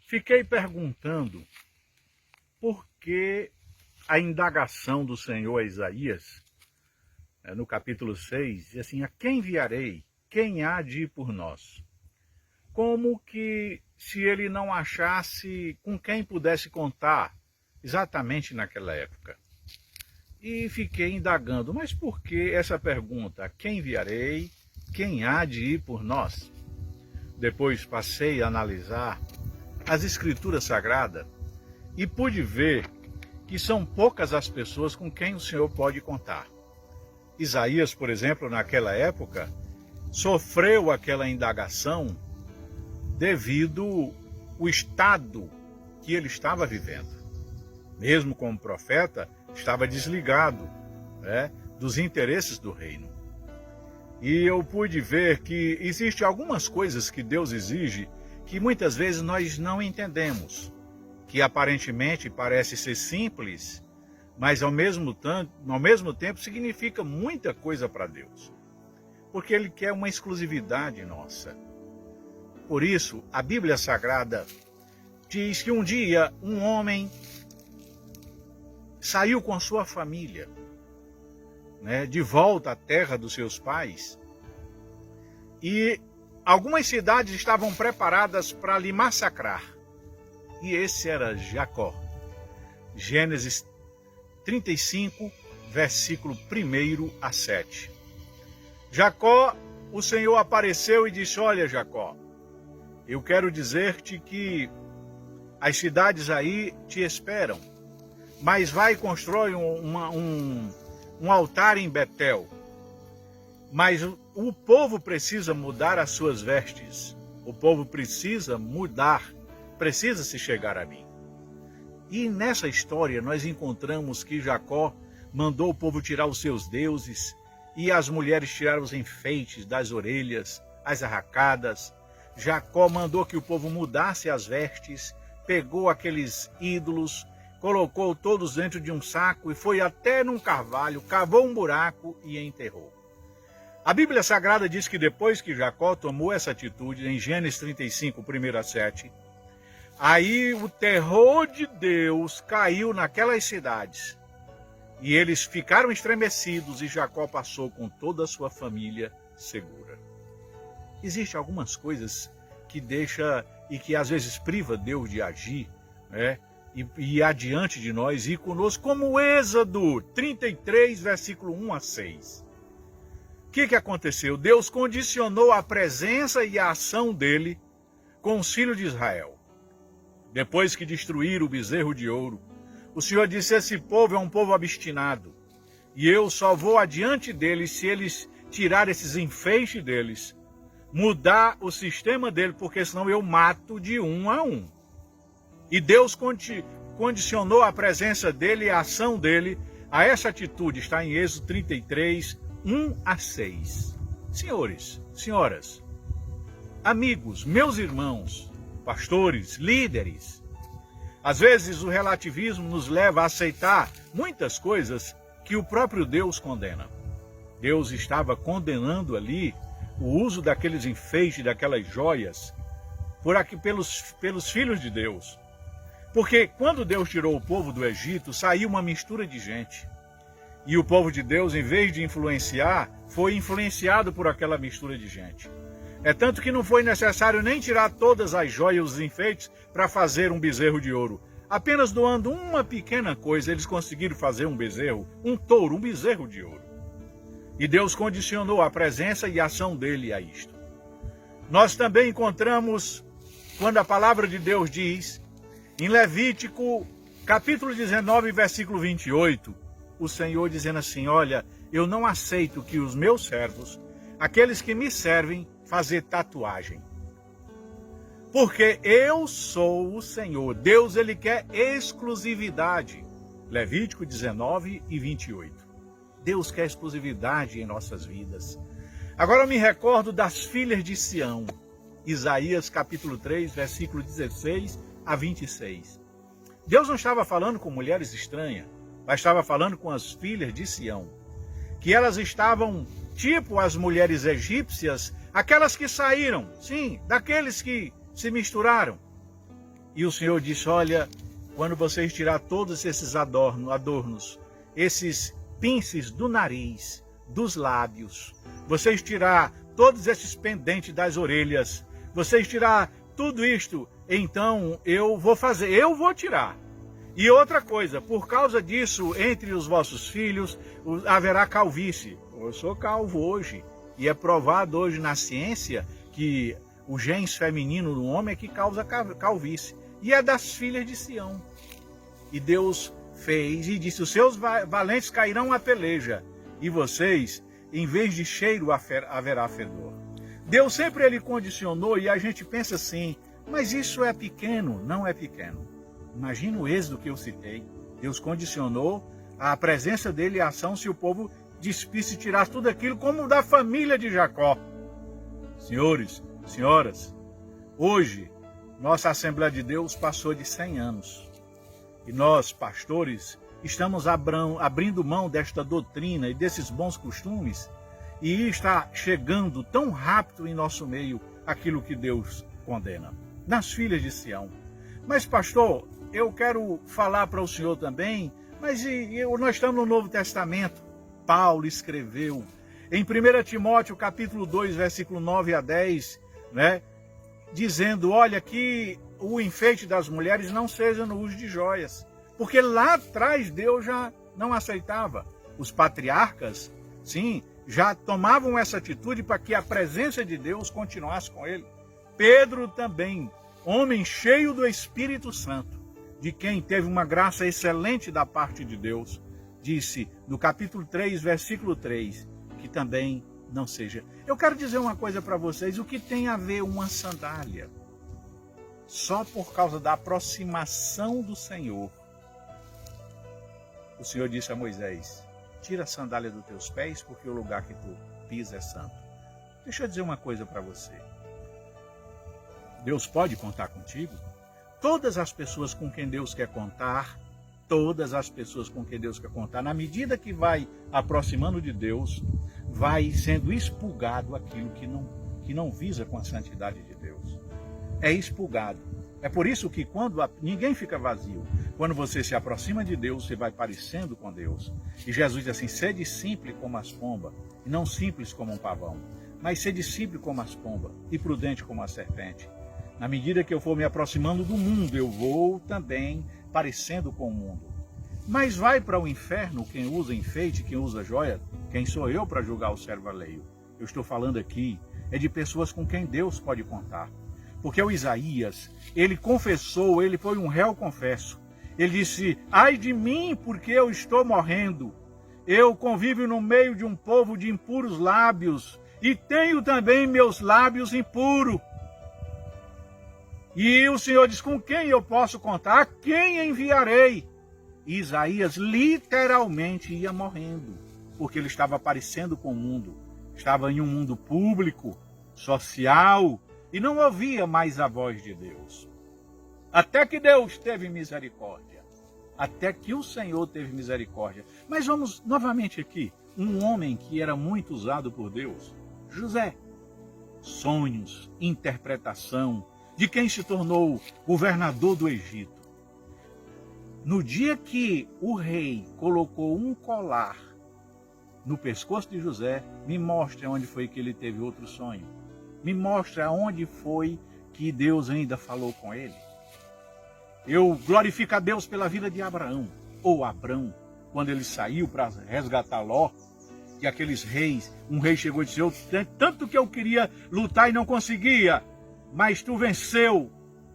Fiquei perguntando por que a indagação do Senhor a Isaías, no capítulo 6, diz assim: a quem enviarei? Quem há de ir por nós? Como que se ele não achasse com quem pudesse contar exatamente naquela época. E fiquei indagando, mas por que essa pergunta? Quem enviarei? Quem há de ir por nós? Depois passei a analisar as Escrituras Sagradas e pude ver que são poucas as pessoas com quem o Senhor pode contar. Isaías, por exemplo, naquela época, sofreu aquela indagação devido ao estado que ele estava vivendo. Mesmo como profeta, estava desligado, dos interesses do reino. E eu pude ver que existem algumas coisas que Deus exige que muitas vezes nós não entendemos, que aparentemente parece ser simples, mas ao mesmo tempo significa muita coisa para Deus. Porque Ele quer uma exclusividade nossa. Por isso, a Bíblia Sagrada diz que um dia um homem saiu com sua família, de volta à terra dos seus pais, e algumas cidades estavam preparadas para lhe massacrar. E esse era Jacó. Gênesis 35, versículo 1 a 7. Jacó, o Senhor apareceu e disse: olha, Jacó, eu quero dizer-te que as cidades aí te esperam, mas vai e constrói um altar em Betel. Mas o povo precisa mudar as suas vestes. O povo precisa mudar, precisa se chegar a mim. E nessa história nós encontramos que Jacó mandou o povo tirar os seus deuses e as mulheres tiraram os enfeites das orelhas, as arracadas. Jacó mandou que o povo mudasse as vestes, pegou aqueles ídolos, colocou todos dentro de um saco e foi até num carvalho, cavou um buraco e enterrou. A Bíblia Sagrada diz que depois que Jacó tomou essa atitude, em Gênesis 35, 1 a 7, aí o terror de Deus caiu naquelas cidades. E eles ficaram estremecidos e Jacó passou com toda a sua família segura. Existem algumas coisas que deixa e que às vezes priva Deus de agir, e adiante de nós e conosco, como o Êxodo 33, versículo 1 a 6. O que aconteceu? Deus condicionou a presença e a ação dele com os filhos de Israel. Depois que destruíram o bezerro de ouro, o Senhor disse: esse povo é um povo obstinado, e eu só vou adiante deles se eles tirarem esses enfeixes deles, mudar o sistema dele, porque senão eu mato de um a um. E Deus condicionou a presença dele e a ação dele a essa atitude. Está em Êxodo 33, 1 a 6. Senhores, senhoras, amigos, meus irmãos, pastores, líderes, às vezes o relativismo nos leva a aceitar muitas coisas que o próprio Deus condena. Deus estava condenando ali o uso daqueles enfeites, daquelas joias, pelos filhos de Deus. Porque quando Deus tirou o povo do Egito, saiu uma mistura de gente. E o povo de Deus, em vez de influenciar, foi influenciado por aquela mistura de gente. É tanto que não foi necessário nem tirar todas as joias e os enfeites para fazer um bezerro de ouro. Apenas doando uma pequena coisa, eles conseguiram fazer um bezerro, um touro, um bezerro de ouro. E Deus condicionou a presença e a ação dele a isto. Nós também encontramos, quando a palavra de Deus diz, em Levítico, capítulo 19, versículo 28, o Senhor dizendo assim: olha, eu não aceito que os meus servos, aqueles que me servem, fazer tatuagem. Porque eu sou o Senhor. Deus, ele quer exclusividade. Levítico 19 e 28. Deus quer exclusividade em nossas vidas. Agora eu me recordo das filhas de Sião. Isaías capítulo 3, versículo 16 a 26. Deus não estava falando com mulheres estranhas, mas estava falando com as filhas de Sião. Que elas estavam tipo as mulheres egípcias, aquelas que saíram, sim, daqueles que se misturaram. E o Senhor disse, olha, quando vocês tirar todos esses adornos, esses pinces do nariz, dos lábios, vocês tirar todos esses pendentes das orelhas, vocês tirar tudo isto, então eu vou tirar. E outra coisa, por causa disso, entre os vossos filhos haverá calvície. Eu sou calvo hoje, e é provado hoje na ciência que o genes feminino do homem é que causa calvície. E é das filhas de Sião. E Deus fez e disse, os seus valentes cairão à peleja, e vocês, em vez de cheiro, haverá fedor. Deus sempre ele condicionou, e a gente pensa assim, mas isso é pequeno. Não é pequeno. Imagina o êxodo que eu citei. Deus condicionou a presença dele e a ação se o povo despisse e tirasse tudo aquilo, como da família de Jacó. Senhores, senhoras, hoje, nossa Assembleia de Deus passou de 100 anos. E nós, pastores, estamos abrindo mão desta doutrina e desses bons costumes, e está chegando tão rápido em nosso meio aquilo que Deus condena. Nas filhas de Sião. Mas, pastor, eu quero falar para o senhor também, mas nós estamos no Novo Testamento. Paulo escreveu em 1 Timóteo capítulo 2, versículo 9 a 10, né, dizendo, olha, que o enfeite das mulheres não seja no uso de joias, porque lá atrás Deus já não aceitava. Os patriarcas, sim, já tomavam essa atitude para que a presença de Deus continuasse com ele. Pedro também, homem cheio do Espírito Santo, de quem teve uma graça excelente da parte de Deus, disse no capítulo 3, versículo 3, que também não seja. Eu quero dizer uma coisa para vocês, o que tem a ver uma sandália? Só por causa da aproximação do Senhor. O Senhor disse a Moisés, tira a sandália dos teus pés, porque o lugar que tu pisa é santo. Deixa eu dizer uma coisa para você. Deus pode contar contigo? Todas as pessoas com quem Deus quer contar, na medida que vai aproximando de Deus, vai sendo expurgado aquilo que não visa com a santidade de Deus. É expurgado. É por isso que ninguém fica vazio. Quando você se aproxima de Deus, você vai parecendo com Deus. E Jesus diz assim, sede simples como as pombas, e não simples como um pavão, mas sede simples como as pombas, e prudente como a serpente. Na medida que eu for me aproximando do mundo, eu vou também parecendo com o mundo. Mas vai para o inferno quem usa enfeite, quem usa joia. Quem sou eu para julgar o servo alheio? Eu estou falando aqui é de pessoas com quem Deus pode contar. Porque o Isaías, ele confessou, ele foi um réu confesso. Ele disse, ai de mim, porque eu estou morrendo. Eu convivo no meio de um povo de impuros lábios, e tenho também meus lábios impuros. E o Senhor diz, com quem eu posso contar? A quem enviarei? E Isaías literalmente ia morrendo, porque ele estava aparecendo com o mundo. Estava em um mundo público, social, e não ouvia mais a voz de Deus. Até que Deus teve misericórdia. Até que o Senhor teve misericórdia. Mas vamos novamente aqui. Um homem que era muito usado por Deus, José. Sonhos, interpretação, de quem se tornou governador do Egito. No dia que o rei colocou um colar no pescoço de José, me mostra onde foi que ele teve outro sonho. Me mostra onde foi que Deus ainda falou com ele. Eu glorifico a Deus pela vida de Abraão, ou Abrão, quando ele saiu para resgatar Ló, e aqueles reis, um rei chegou e disse, tanto que eu queria lutar e não conseguia, mas tu venceu.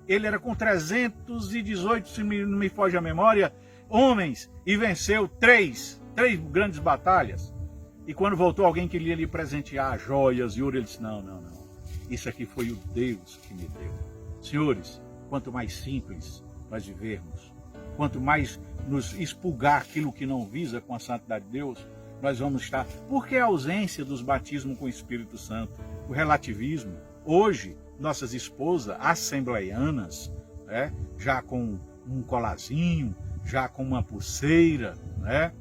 Ele era com 318, se não me foge a memória, homens, e venceu três grandes batalhas. E quando voltou alguém que queria lhe presentear joias e ouro, ele disse, não. Isso aqui foi o Deus que me deu. Senhores, quanto mais simples nós vivermos, quanto mais nos expurgar aquilo que não visa com a santidade de Deus, nós vamos estar... Por que a ausência dos batismos com o Espírito Santo? O relativismo. Hoje, nossas esposas assembleianas, né, já com um colarzinho, já com uma pulseira, né,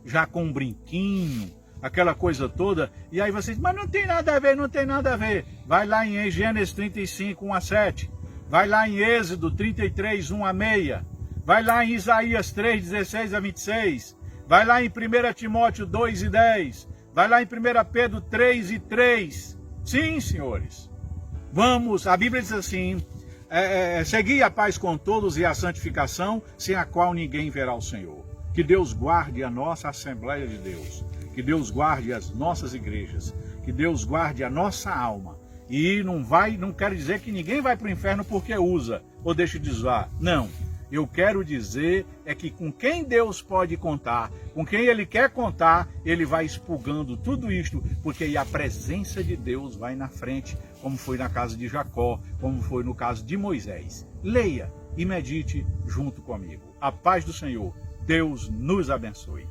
já com um brinquinho, aquela coisa toda, e aí você diz, mas não tem nada a ver, não tem nada a ver. Vai lá em Gênesis 35, 1 a 7, vai lá em Êxodo 33, 1 a 6, vai lá em Isaías 3, 16 a 26, vai lá em 1 Timóteo 2 e 10, vai lá em 1 Pedro 3 e 3. Sim, senhores. Vamos, a Bíblia diz assim, segui a paz com todos e a santificação, sem a qual ninguém verá o Senhor. Que Deus guarde a nossa Assembleia de Deus, que Deus guarde as nossas igrejas, que Deus guarde a nossa alma. E não quero dizer que ninguém vai para o inferno porque usa ou deixa de usar. Não. Eu quero dizer que com quem Deus pode contar, com quem Ele quer contar, Ele vai expurgando tudo isto, porque aí a presença de Deus vai na frente, como foi na casa de Jacó, como foi no caso de Moisés. Leia e medite junto comigo. A paz do Senhor. Deus nos abençoe.